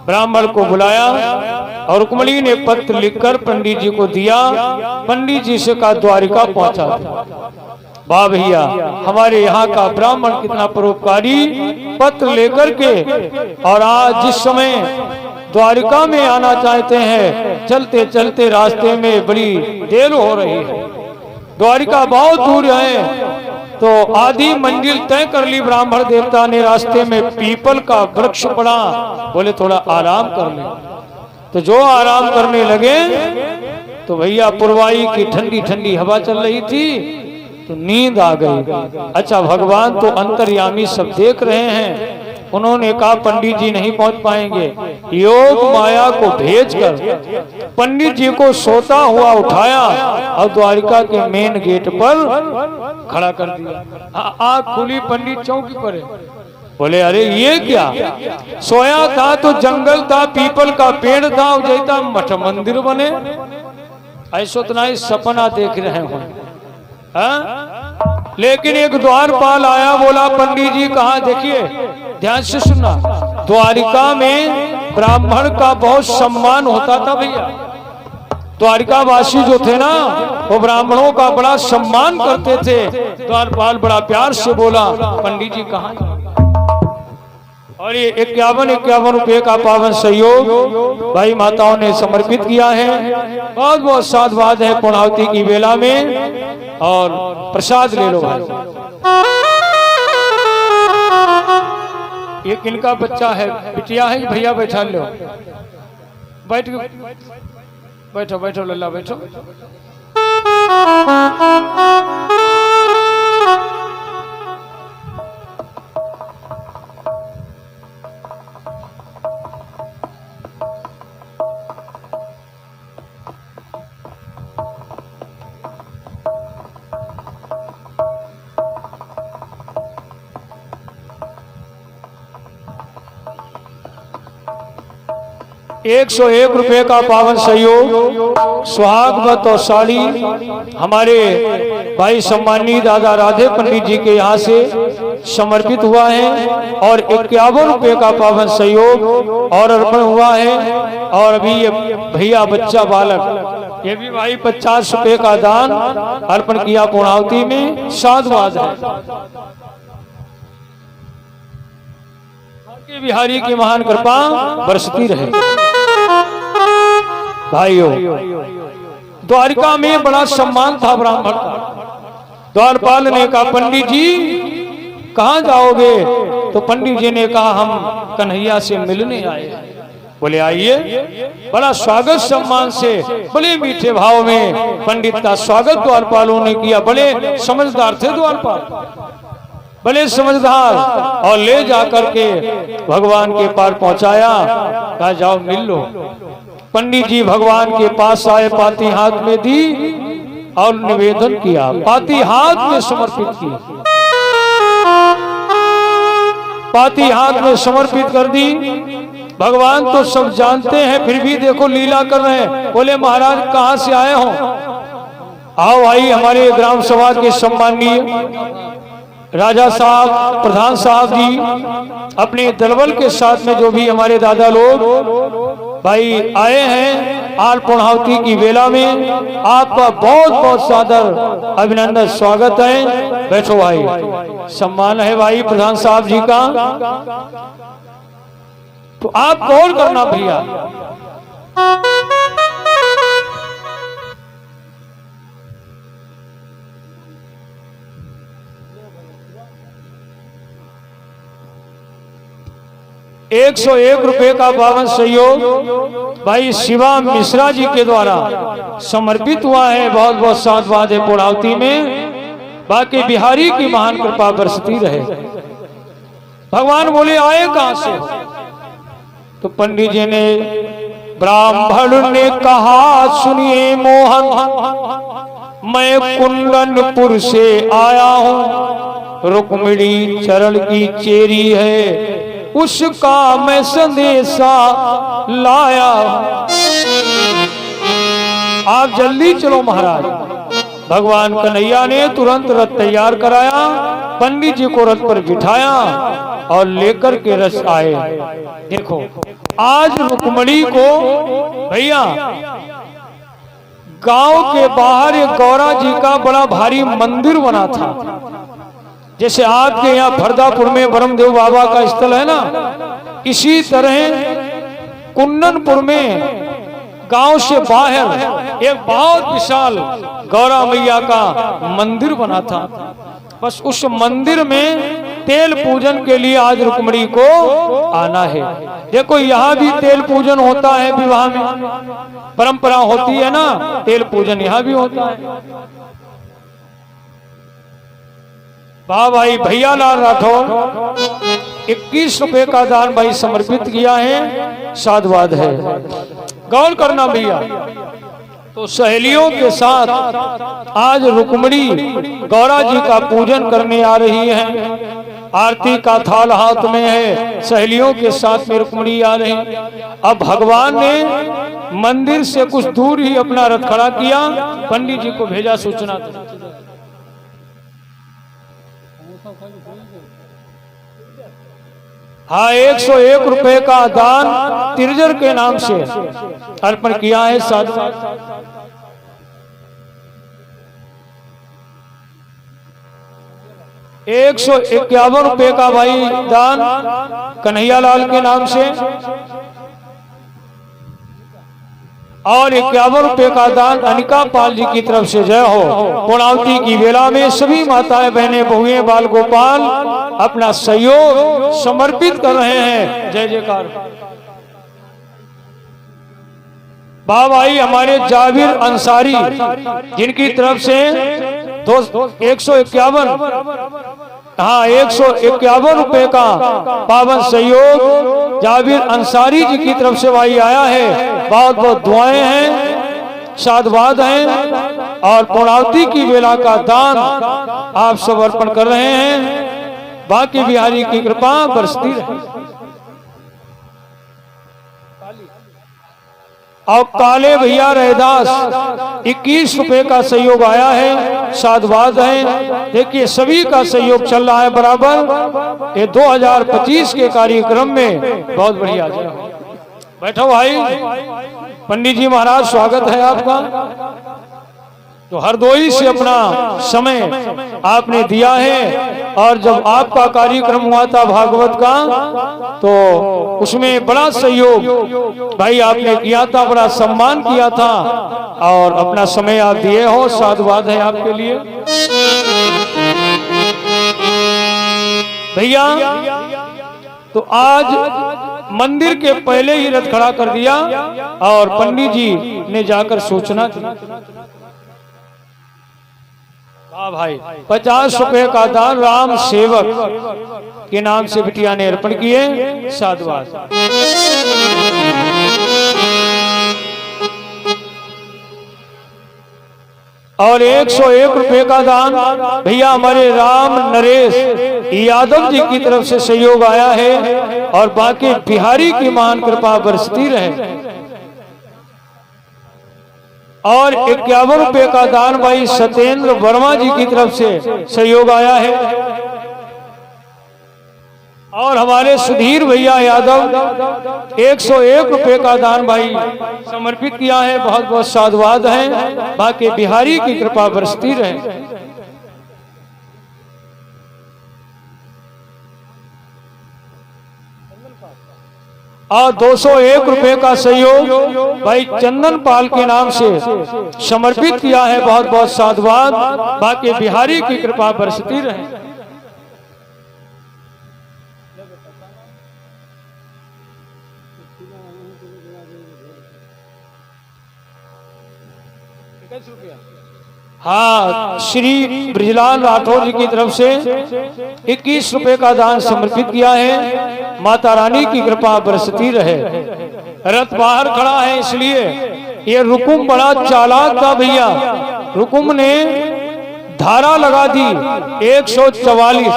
ब्राह्मण को बुलाया और रुक्मिणी ने पत्र लिखकर पंडित जी को दिया। पंडित जी से कहा द्वारिका पहुंचा। वाह भैया, हमारे यहाँ का ब्राह्मण कितना परोपकारी, पत्र लेकर के। और आज जिस समय द्वारिका में आना चाहते हैं, चलते चलते रास्ते में बड़ी देर हो रही है, द्वारिका बहुत दूर है, तो आधी मंजिल तय कर ली। ब्राह्मण देवता ने रास्ते में पीपल का वृक्ष पड़ा, बोले थोड़ा आराम कर ले। तो जो आराम करने लगे तो भैया पुरवाई की ठंडी ठंडी हवा चल रही थी, तो नींद आ गई। अच्छा, भगवान तो अंतर्यामी सब देख रहे हैं। उन्होंने कहा पंडित जी नहीं पहुंच पाएंगे। योग माया को भेजकर पंडित जी को सोता हुआ उठाया और द्वारिका के मेन गेट पर खड़ा कर दिया। आँख खुली, पंडित चौकी पर है। बोले अरे ये क्या, सोया था तो जंगल था, पीपल का पेड़ था, जैसा मठ मंदिर बने, ऐसा तो नहीं सपना देख रहे हो। लेकिन एक द्वारपाल आया, बोला पंडित जी कहाँ, देखिए ध्यान से सुनना, द्वारिका में ब्राह्मण का बहुत सम्मान होता था भैया। द्वारिका वासी जो थे ना, वो ब्राह्मणों का बड़ा सम्मान करते थे। द्वारपाल बड़ा प्यार से बोला पंडित जी कहाँ। और ये 51 रुपये का पावन सहयोग भाई माताओं ने समर्पित किया है। बहुत बहुत साधुवाद है पूर्णाहुति की बेला में। और प्रसाद ले लो भाई। ये किनका बच्चा है, बिटिया है भैया, बैठा लो, बैठ बैठो बैठो लल्ला बैठो। 101 रुपये का पावन सहयोग सुहागवत और साड़ी हमारे भाई सम्मानीय दादा राधे पंडित जी के यहाँ से समर्पित हुआ है। और 51 रुपये का पावन सहयोग और अर्पण हुआ है। और अभी ये भैया बच्चा बालक, ये भी भाई 50 रुपये का दान अर्पण किया पूर्णाहुति में। साधुवाद है। बिहारी की महान कृपा बरसती रहे। भाइयों, द्वारिका में बड़ा सम्मान था ब्राह्मण का। द्वारपाल ने कहा पंडित जी कहाँ जाओगे? तो पंडित जी ने कहा हम कन्हैया से मिलने आए। बोले आइए। बड़ा स्वागत सम्मान से बड़े मीठे भाव में पंडित का स्वागत द्वारपालों ने किया। बड़े समझदार थे द्वारपाल, बड़े समझदार। और ले जाकर के भगवान के पार पहुंचाया। कहा जाओ मिल लो। पंडित जी भगवान के पास आए, पाती हाथ में दी और निवेदन किया। पाती हाथ में समर्पित की, पाती हाथ में समर्पित कर दी। भगवान तो सब जानते हैं, फिर भी देखो लीला कर रहे हैं। बोले महाराज कहाँ से आए हो? आओ भाई, हमारे ग्राम सभा के सम्मानीय राजा साहब, प्रधान साहब जी अपने दलबल के साथ में जो भी हमारे दादा लोग भाई आए हैं आज पूर्णाहुति की बेला में, आपका बहुत बहुत सादर अभिनंदन स्वागत है। बैठो भाई, सम्मान है भाई प्रधान साहब जी का। तो आप कॉल करना भैया। एक 101 रुपये का पावन सहयोग भाई शिवा मिश्रा जी के द्वारा समर्पित हुआ है। बहुत बहुत साधुवाद है पूर्णाहुति में। बाकी बिहारी की महान कृपा बरसती रहे। भगवान बोले आए कहां से? तो पंडित जी ने, ब्राह्मण ने कहा सुनिए मोहन, मैं कुंदनपुर से आया हूं। रुक्मिणी चरण की चेरी है, उसका मैं संदेशा लाया। आप जल्दी चलो महाराज। भगवान कन्हैया ने तुरंत रथ तैयार कराया, पंडित जी को रथ पर बिठाया और लेकर के रथ आए। देखो आज रुक्मणी को भैया गांव के बाहर एक गौरा जी का बड़ा भारी मंदिर बना था। जैसे आपके यहाँ फरदापुर में ब्रह्मदेव बाबा का स्थल है ना, इसी तरह कुन्ननपुर में गांव से बाहर एक बहुत विशाल गौरा मैया का मंदिर बना था। बस उस मंदिर में तेल पूजन के लिए आज रुक्मणी को आना है। देखो यहाँ भी तेल पूजन होता है, विवाह में परंपरा होती है ना, तेल पूजन यहाँ भी होता है। वाह भाई भैया लाल राठौर 21 रुपए का दान भाई समर्पित किया है, साधुवाद है। गौर करना भैया। तो सहेलियों के साथ आज रुक्मणी गौरा जी का पूजन करने आ रही है। आरती का थाल हाथ में है, सहेलियों के साथ में रुक्मणी आ रही। अब भगवान ने मंदिर से कुछ दूर ही अपना रथ खड़ा किया, पंडित जी को भेजा सूचना। हाँ 101 रुपए का दान तिरजर के नाम से अर्पण किया है। साधु 151 रुपए का भाई दान कन्हैया लाल के नाम से और 51 रुपए का दान अनिका पाल जी की तरफ से। जय हो। पूर्णावती की वेला में सभी माताएं बहनें बहुएं बाल गोपाल अपना सहयोग समर्पित कर रहे हैं। जय जयकार। बाबाई हमारे जाबिर अंसारी जिनकी तरफ से 151 हाँ 151 रुपए का पावन सहयोग जाबिर अंसारी जी की तरफ से भाई आया है। बहुत बहुत दुआएं हैं, साधुवाद हैं और पूर्णावती की वेला का दान आप सब अर्पण कर रहे हैं। बाकी बिहारी की कृपा बरसती रहे। और काले भैया रैदास 21 रुपए का सहयोग आया है, साधुवाद है। देखिए सभी का सहयोग चल रहा है बराबर। ये 2025 के कार्यक्रम में बहुत बढ़िया। बैठो भाई। पंडित जी महाराज स्वागत है आपका। तो हरदोई से अपना समय आपने दिया है और जब आपका कार्यक्रम हुआ था भागवत का तो उसमें बड़ा सहयोग भाई आपने किया था, बड़ा सम्मान किया था और अपना समय आप दिए हो। साधुवाद है आपके लिए भैया। तो आज मंदिर के पहले ही रथ खड़ा कर दिया और पंडित जी ने जाकर सूचना दी। हाँ भाई 50 रुपए का दान राम सेवक के नाम से बिटिया ने अर्पण किए। साधुवाद। और 101 रुपए का दान भैया हमारे राम नरेश यादव जी की तरफ से सहयोग आया है और बाकी बिहारी की महान कृपा बरसती रहे। और 51 रुपए का दान भाई सत्येंद्र वर्मा जी की तरफ से सहयोग आया है और हमारे सुधीर भैया यादव 101 रुपए का दान भाई समर्पित किया है। बहुत बहुत साधुवाद है। बाकी बिहारी की कृपा बरसती रहे। और 201 रुपए का सहयोग भाई चंदन पाल के नाम से समर्पित किया है। बहुत बहुत साधुवाद। बाकी बिहारी की कृपा बरसती रहे। हाँ श्री ब्रिजलाल राठौर जी की तरफ से 21 रुपए का दान समर्पित किया है। माता रानी की कृपा बरसती रहे। रथ बाहर खड़ा है इसलिए ये रुकुम बड़ा चालाक था भैया। रुकुम ने धारा लगा दी 144।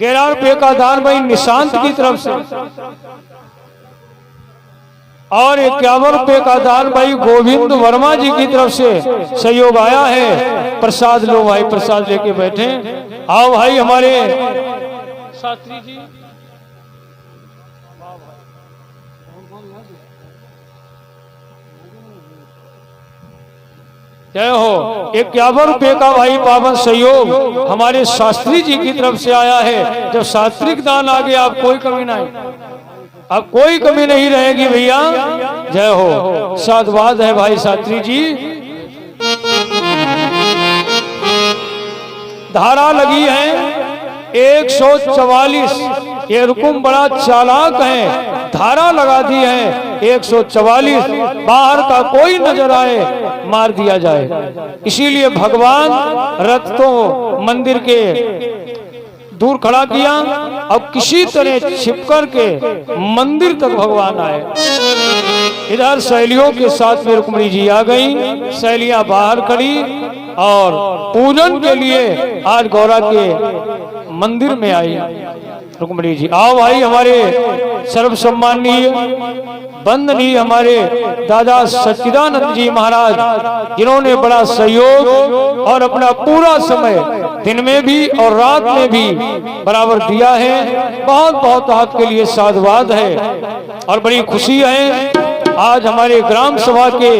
11 का दान भाई निशांत की तरफ से और 51 का दान भाई गोविंद वर्मा जी की तरफ से सहयोग आया है। प्रसाद लो भाई, प्रसाद लेके बैठे। आओ भाई हमारे शास्त्री जी, जय हो। 51 का भाई पावन सहयोग हमारे शास्त्री जी की तरफ से आया है। जब शास्त्रिक दान आ गया अब कोई कमी नहीं, अब कोई कमी नहीं रहेगी भैया। जय हो, साधुवाद है भाई शास्त्री जी। धारा लगी है 144। ये रुकुम बड़ा चालाक है, धारा लगा दी है 144। बाहर का कोई नजर आए मार दिया जाए। इसीलिए भगवान रथ तो मंदिर के दूर खड़ा किया, अब किसी तरह छिप कर के मंदिर तक भगवान आए। इधर सहेलियों के साथ में रुक्मिणी जी आ गई, सहेलियां बाहर खड़ी और पूजन के लिए आज गौरा के मंदिर में आई रुक्मिणी जी। आओ भाई हमारे सर्व सम्माननीय वंदनीय हमारे दादा सच्चिदानंद जी महाराज, जिन्होंने बड़ा सहयोग और अपना पूरा समय दिन में भी और रात में भी बराबर दिया है। बहुत बहुत आपके लिए साधुवाद है और बड़ी खुशी है। आज हमारे ग्राम सभा के